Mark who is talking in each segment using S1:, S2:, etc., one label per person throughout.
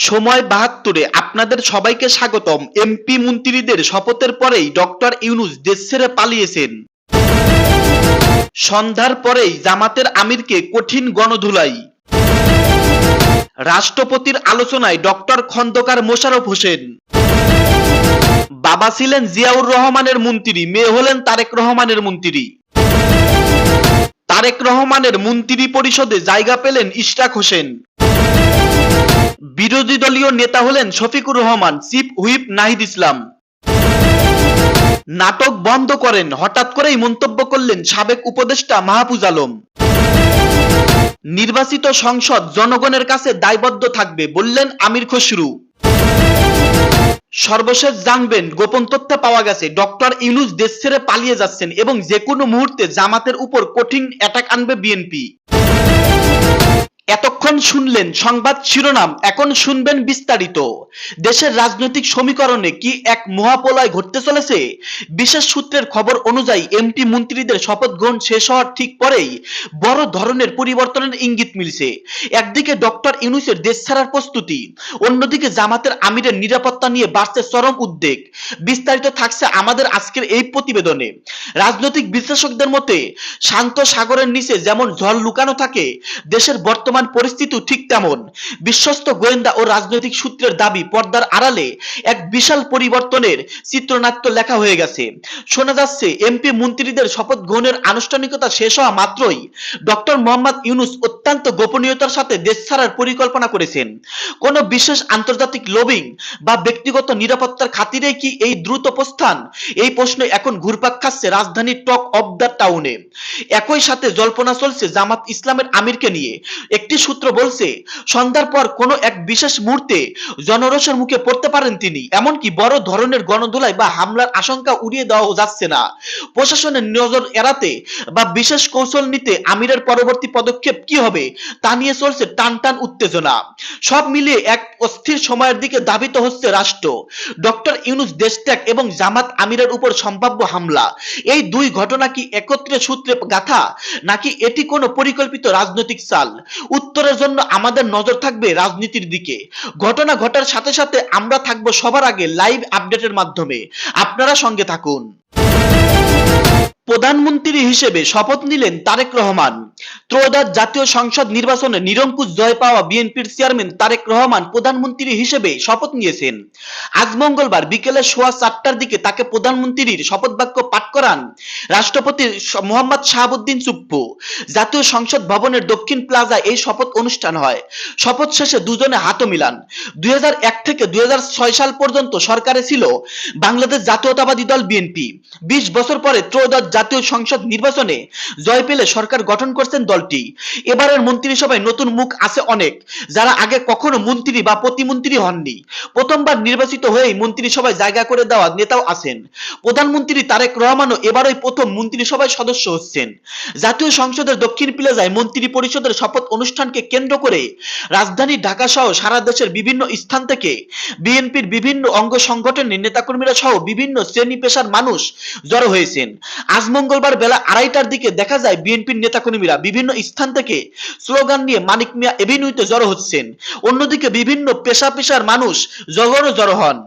S1: সময় ৭২-এ আপনাদের সবাইকে স্বাগতম। এমপি মন্ত্রীদের শপথের পরেই ডক্টর ইউনূস দেশ ছেড়ে পালিয়েছেন। সন্ধ্যার পরেই জামাতের আমিরকে কঠিন গণধুলাই। রাষ্ট্রপতির আলোচনায় ডক্টর খন্দকার মোশাররফ হোসেন। বাবা ছিলেন জিয়াউর রহমানের মন্ত্রী, মেয়ে হলেন তারেক রহমানের মন্ত্রী। তারেক রহমানের মন্ত্রী পরিষদে জায়গা পেলেন ইশরাক হোসেন। বিরোধী দলীয় নেতা হলেন শফিকুর রহমান, চিফ হুইপ নাহিদ ইসলাম। নাটক বন্ধ করেন, হঠাৎ করেই মন্তব্য করলেন সাবেক উপদেষ্টা মাহফুজ আলম। নির্বাচিত সংসদ জনগণের কাছে দায়বদ্ধ থাকবে বললেন আমির খসরু। সর্বশেষ জানবেন, গোপন তথ্য পাওয়া গেছে ডক্টর ইউনূস দেশ ছেড়ে পালিয়ে যাচ্ছেন এবং যে কোনো মুহূর্তে জামাতের উপর কঠিন অ্যাটাক আনবে বিএনপি। এতক্ষণ শুনলেন সংবাদ শিরোনাম, এখন শুনবেন বিস্তারিত। দেশের রাজনৈতিক সমীকরণে কি এক মহাপ্রলয় ঘটতে চলেছে? বিশেষ সূত্রের খবর অনুযায়ী এমপি মন্ত্রীদের শপথ গ্রহণ শেষ হওয়ার ঠিক পরেই বড় ধরনের পরিবর্তনের ইঙ্গিত মিলছে। একদিকে ডক্টর ইউনূসের দেশ ছাড়ার প্রস্তুতি, অন্যদিকে জামাতের আমিরের নিরাপত্তা নিয়ে বাড়ছে চরম উদ্বেগ। বিস্তারিত থাকছে আমাদের আজকের এই প্রতিবেদনে। রাজনৈতিক বিশ্লেষকদের মতে শান্ত সাগরের নিচে যেমন ঝড় লুকানো থাকে, দেশের বর্তমান পরিস্থিতি ঠিক তেমন। বিশ্বস্ত গোয়েন্দা ও রাজনৈতিক সূত্রের দাবি, পর্দার আড়ালে এক বিশাল পরিবর্তনের চিত্রনাট্য লেখা হয়ে গেছে। শোনা যাচ্ছে এমপি মন্ত্রীদের শপথ গ্রহণের আনুষ্ঠানিকতা শেষ হওয়া মাত্রই ডক্টর মোহাম্মদ ইউনূস অত্যন্ত গোপনীয়তার সাথে দেশ ছাড়ার পরিকল্পনা করেছেন। কোনো বিশেষ আন্তর্জাতিক লবিং বা ব্যক্তিগত নিরাপত্তার খাতিরে কি এই দ্রুত প্রস্থান? এই প্রশ্ন এখন ঘুরপাক খাচ্ছে রাজধানীর টক অব দ্য টাউনে। একই সাথে জল্পনা চলছে জামাত ইসলামের আমিরকে নিয়ে। একটি সূত্র বলছে সন্ধ্যার পর কোনো এক বিশেষ মুহূর্তে জনরোষের মুখে পড়তে পারেন তিনি। এমনকি বড় ধরনের গণধোলাই বা হামলার আশঙ্কা উড়িয়ে দেওয়া যাচ্ছে না। প্রশাসনের নজর এড়াতে বা বিশেষ কৌশল নিতে আমিরের পরবর্তী পদক্ষেপ কি হবে তা নিয়ে চলছে টানটান উত্তেজনা। সব মিলিয়ে এক অস্থির সময়ের দিকে ধাবিত হচ্ছে রাষ্ট্র। ডক্টর ইউনূস দেশত্যাগ এবং জামাত আমিরের উপর সম্ভাব্য হামলা, এই দুই ঘটনা কি একত্রে সূত্রে গাথা, নাকি এটি কোনো পরিকল্পিত রাজনৈতিক চাল? উত্তরের জন্য আমাদের নজর থাকবে রাজনীতির দিকে। ঘটনা ঘটার সাথে সাথে আমরা থাকবো সবার আগে লাইভ আপডেটের মাধ্যমে। আপনারা সঙ্গে থাকুন। প্রধানমন্ত্রী হিসেবে শপথ নিলেন তারেক রহমান। ত্রয়োদশ জাতীয় সংসদ নির্বাচনে নিরঙ্কুশ জয় পাওয়া বিএনপির চেয়ারম্যান তারেক রহমান প্রধানমন্ত্রী হিসেবে শপথ নিয়েছেন। আজ মঙ্গলবার বিকেলে 4:15টার দিকে তাকে প্রধানমন্ত্রীর শপথ বাক্য পাঠ করান রাষ্ট্রপতি মোহাম্মদ শাহাবুদ্দিন চুপ্পু। জাতীয় সংসদ ভবনের দক্ষিণ প্লাজায় এই শপথ অনুষ্ঠান হয়। শপথ শেষে দুজনে হাতও মিলান। 2001 থেকে 2006 সাল পর্যন্ত সরকারে ছিল বাংলাদেশ জাতীয়তাবাদী দল বিএনপি। 20 বছর পরে ত্রয়োদশ জাতীয় সংসদ নির্বাচনে জয় পেলে সরকার গঠন করছেন দলটি। এবারের মন্ত্রিসভায় নতুন মুখ আছে অনেক, যারা আগে কখনো মন্ত্রী বা প্রতিমন্ত্রী হননি। প্রথমবার নির্বাচিত হয়েই মন্ত্রিসভায় জায়গা করে দেওয়া নেতাও আছেন। প্রধানমন্ত্রী তারেক রহমানও এবারই প্রথম মন্ত্রিসভায় সদস্য হচ্ছেন। জাতীয় সংসদের দক্ষিণ প্লাজায় মন্ত্রী পরিষদের শপথ অনুষ্ঠানকে কেন্দ্র করে রাজধানী ঢাকা সহ সারা দেশের বিভিন্ন স্থান থেকে বিএনপির বিভিন্ন অঙ্গ সংগঠনের নেতাকর্মীরা সহ বিভিন্ন শ্রেণী পেশার মানুষ জড়ো হয়েছেন। আজ মঙ্গলবার বেলা 2:30টার দিকে দেখা যায় বিএনপির নেতাকর্মীরা বিভিন্ন স্থান থেকে স্লোগান নিয়ে মানিক মিয়া এভিনিউতে জড়ো হচ্ছেন। অন্যদিকে বিভিন্ন পেশার মানুষ জড়ো হন।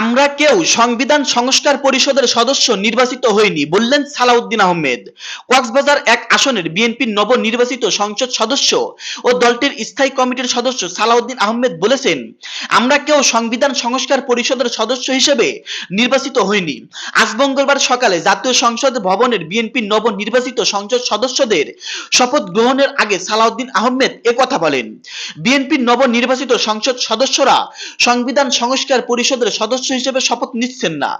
S1: আমরা কেউ সংবিধান সংস্কার পরিষদের সদস্য নির্বাচিত হইনি বললেন সালাউদ্দিন আহমেদ। কক্সবাজার 1 আসনের বিএনপির নবনির্বাচিত সংসদ সদস্য ও দলটির স্থায়ী কমিটির সদস্য সালাউদ্দিন আহমেদ বলেছেন, আমরা কেউ সংবিধান সংস্কার পরিষদের সদস্য হিসেবে নির্বাচিত হইনি। আজ মঙ্গলবার সকালে জাতীয় সংসদ ভবনের বিএনপির নবনির্বাচিত সংসদ সদস্যদের শপথ গ্রহণের আগে সালাউদ্দিন আহমেদ একথা বলেন। বিএনপির নবনির্বাচিত সংসদ সদস্যরা সংবিধান সংস্কার পরিষদের সদস্য হিসেবে শপথ নিচ্ছেন না।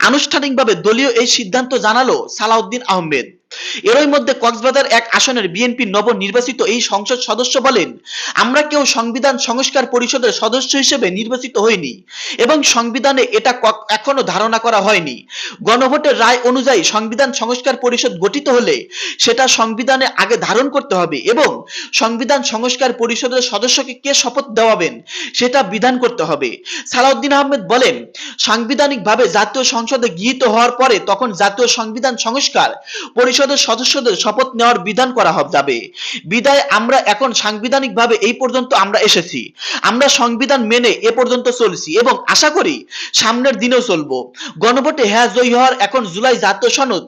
S1: আনুষ্ঠানিকভাবে দলীয় এই সিদ্ধান্ত জানালো সালাউদ্দিন আহমেদ। এরই মধ্যে কক্সবাজার 1 আসনের বিএনপির নবনির্বাচিত এই সংসদ সদস্য বলেন, আমরা কেউ সংবিধান সংস্কার পরিষদের সদস্য হিসেবে নির্বাচিত হইনি এবং সংবিধানে এটা এখনো ধারণা করা হয়নি। গণভোটের রায় অনুযায়ী সংবিধান সংস্কার পরিষদ গঠিত হলে সেটা সংবিধানে আগে ধারণ করতে হবে এবং সংবিধান সংস্কার পরিষদের সদস্যকে কে শপথ দেওয়াবেন সেটা বিধান করতে হবে। সালাউদ্দিন আহমেদ বলেন, সাংবিধানিকভাবে জাতীয় সংসদে গৃহীত হওয়ার পরে তখন জাতীয় সংবিধান সংস্কার পরিষদের সংসদের সদস্যদের শপথ নেওয়ার বিধান করা যাবে। বিদায় আমরা এখন সাংবিধানিকভাবে এই পর্যন্ত আমরা এসেছি। আমরা সংবিধান মেনে এ পর্যন্ত চলছি এবং আশা করি সামনের দিনেও চলবো। গণভোটে হ্যাঁ জয়ী হওয়ার এখন জুলাই জাতীয় সনদ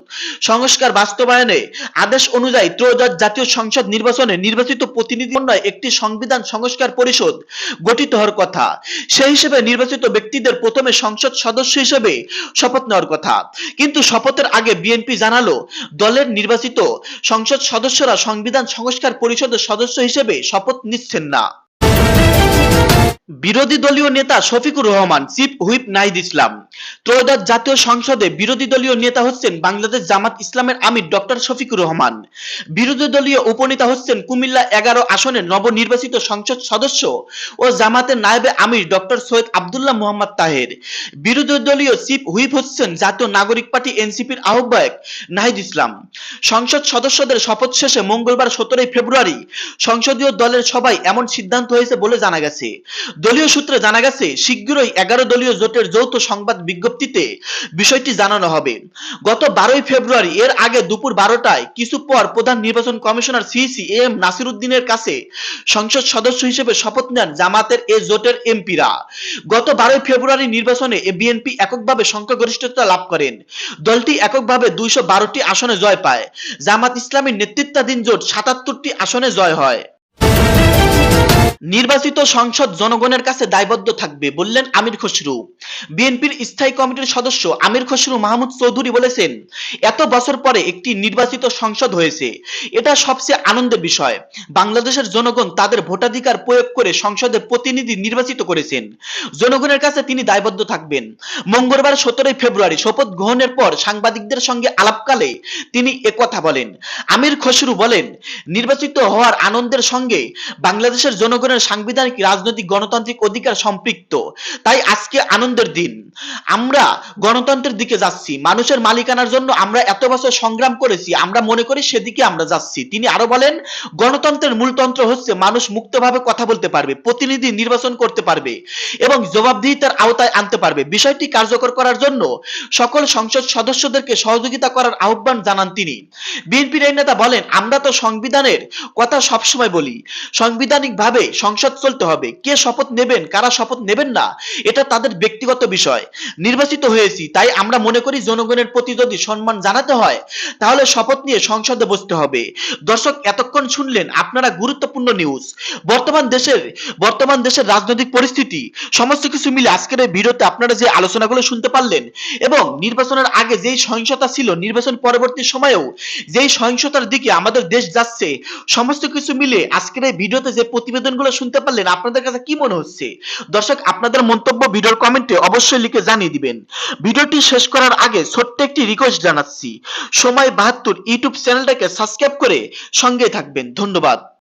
S1: সংস্কার বাস্তবায়নে আদেশ অনুযায়ী ত্রয়োদশ জাতীয় সংসদ নির্বাচনে নির্বাচিত প্রতিনিধি মণ্ডলে একটি সংবিধান সংস্কার পরিষদ গঠিত হওয়ার কথা। সেই হিসেবে নির্বাচিত ব্যক্তিদের প্রথমে সংসদ সদস্য হিসেবে শপথ নেওয়ার কথা। কিন্তু শপথের আগে বিএনপি জানালো দলের নির্বাচিত সংসদ সদস্যরা সংবিধান সংস্কার পরিষদের সদস্য হিসেবে শপথ নিচ্ছেন না। বিরোধী দলীয় নেতা শফিকুর রহমান, চিফ হুইপ নাহিদ ইসলাম। ত্রয়োদশ জাতীয় সংসদে বিরোধী দলীয় নেতা হচ্ছেন বাংলাদেশ জামাত ইসলামের আমির ডক্টর শফিকুর রহমান। বিরোধী দলীয় উপনেতা হচ্ছেন কুমিল্লা 11 আসনের নবনির্বাচিত সংসদ সদস্য ও জামাতের নায়েবে আমির ডক্টর সৈয়দ আব্দুল্লাহ মোহাম্মদ তাহের। বিরোধী দলীয় চিফ হুইপ হচ্ছেন জাতীয় নাগরিক পার্টি এনসিপির আহ্বায়ক নাহিদ ইসলাম। সংসদ সদস্যদের শপথ শেষে মঙ্গলবার 17 ফেব্রুয়ারি সংসদীয় দলের সভায় এমন সিদ্ধান্ত হয়েছে বলে জানা গেছে। দলীয় সূত্রে জানা গেছে শীঘ্রই 11 দলীয় জোটের যৌথ সংবাদ বিজ্ঞপ্তিতে বিষয়টি জানানো হবে। গত 12 ফেব্রুয়ারি এর আগে দুপুর 12টায় কিছু পর প্রধান নির্বাচন কমিশনার সিইসি এম নাসির উদ্দিনের কাছে সংসদ সদস্য হিসেবে শপথ নেন জামাতের এ জোটের এমপিরা। গত 12 ফেব্রুয়ারি নির্বাচনে বিএনপি এককভাবে সংখ্যাগরিষ্ঠতা লাভ করেন। দলটি এককভাবে 212টি আসনে জয় পায়। জামাত ইসলামীর নেতৃত্বাধীন জোট 77টি আসনে জয় হয়। নির্বাচিত সংসদ জনগণের কাছে দায়বদ্ধ থাকবে বললেন আমির খসরু। বিএনপির স্থায়ী কমিটির সদস্য আমির খসরু মাহমুদ চৌধুরী বলেছেন, এত বছর পরে একটি নির্বাচিত সংসদ হয়েছে, এটা সবচেয়ে আনন্দের বিষয়। বাংলাদেশের জনগণ তাদের ভোটাধিকার প্রয়োগ করে সংসদে প্রতিনিধি নির্বাচিত করেছেন। জনগণের কাছে তিনি দায়বদ্ধ থাকবেন। মঙ্গলবার 17 ফেব্রুয়ারি শপথ গ্রহণের পর সাংবাদিকদের সঙ্গে আলাপকালে তিনি একথা বলেন। আমির খসরু বলেন, নির্বাচিত হওয়ার আনন্দের সঙ্গে বাংলাদেশের জনগণের সাংবিধানিক রাজনৈতিক গণতান্ত্রিক অধিকার সম্পৃক্ত। তাই আজকে আনন্দের দিন। আমরা গণতন্ত্রের দিকে যাচ্ছি। মানুষের মালিকানার জন্য আমরা এত বছর সংগ্রাম করেছি, আমরা মনে করি সেদিকে আমরা যাচ্ছি। তিনি আরো বলেন, গণতন্ত্রের মূলতন্ত্র হচ্ছে মানুষ মুক্তভাবে কথা বলতে পারবে, প্রতিনিধি নির্বাচন করতে পারবে এবং জবাবদিহিতার আওতায় আনতে পারবে। বিষয়টি কার্যকর করার জন্য সকল সংসদ সদস্যদেরকে সহযোগিতা করার আহ্বান জানান তিনি। বিএনপির এই নেতা বলেন, আমরা তো সংবিধানের কথা সবসময় বলি, সাংবিধানিকভাবে সংসদ চলতে হবে। কে শপথ নেবেন, কারা শপথ নেবেন না, এটা তাদের ব্যক্তিগত বিষয়। নির্বাচিত হয়েছি, তাই আমরা মনে করি জনগণের প্রতি যদি সম্মান জানাতে হয় তাহলে শপথ নিয়ে সংসদে বসতে হবে। দর্শক, এতক্ষণ শুনলেন আপনারা গুরুত্বপূর্ণ নিউজ। বর্তমান দেশের রাজনৈতিক পরিস্থিতি সমস্ত কিছু মিলে আজকের এই ভিডিওতে আপনারা যে আলোচনাগুলো শুনতে পারলেন এবং নির্বাচনের আগে যেই সহিংসতা ছিল, নির্বাচন পরবর্তী সময়েও যেই সহিংসতার দিকে আমাদের দেশ যাচ্ছে, সমস্ত কিছু মিলে আজকের এই ভিডিওতে যে প্রতিবেদনগুলো শুনতে পারলেন, আপনাদের কাছে কি মনে হচ্ছে? দর্শক, আপনাদের মন্তব্য ভিডিওর কমেন্টে অবশ্যই লিখে জানিয়ে দিবেন। ভিডিওটি শেষ করার আগে ছোট্ট একটি রিকোয়েস্ট জানাচ্ছি, সময় 72 ইউটিউব চ্যানেলটাকে সাবস্ক্রাইব করে সঙ্গে থাকবেন। ধন্যবাদ।